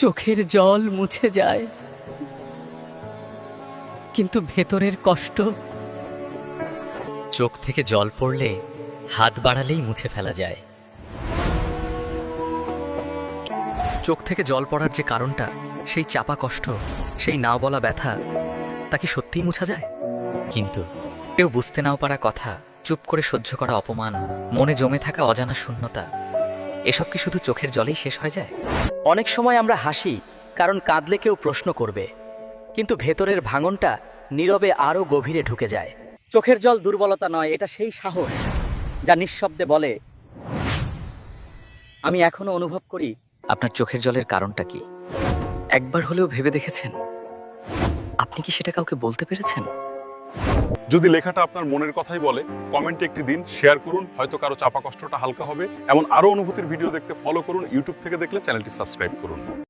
চোখের জল মুছে যায়, কিন্তু ভেতরের কষ্ট। চোখ থেকে জল পড়লে হাত বাড়ালেই মুছে ফেলা যায়। চোখ থেকে জল পড়ার যে কারণটা, সেই চাপা কষ্ট, সেই না বলা ব্যথা, তা কি সত্যিই মুছা যায়? কিন্তু কেউ বুঝতে নাও পারা কথা, চুপ করে সহ্য করা অপমান, মনে জমে থাকা অজানা শূন্যতা, এসব কি শুধু চোখের জলেই শেষ হয়ে যায়? অনেক সময় আমরা হাসি কারণ কাঁদলে কেউ প্রশ্ন করবে, কিন্তু ভেতরের ভাঙনটা নীরবে আরো গভীরে ঢুকে যায়। চোখের জল দুর্বলতা নয়, এটা সেই সাহস যা নিঃশব্দে বলে, আমি এখনো অনুভব করি। আপনার চোখের জলের কারণটা কি একবার হলেও ভেবে দেখেছেন? আপনি কি সেটা কাউকে বলতে পেরেছেন? যদি লেখাটা আপনার মনের কথাই বলে, কমেন্টে একটি দিন শেয়ার করুন, হয়তো কারো চাপা কষ্টটা হালকা হবে। এমন আরো অনুভূতির ভিডিও দেখতে ফলো করুন। ইউটিউব থেকে দেখলে চ্যানেলটি সাবস্ক্রাইব করুন।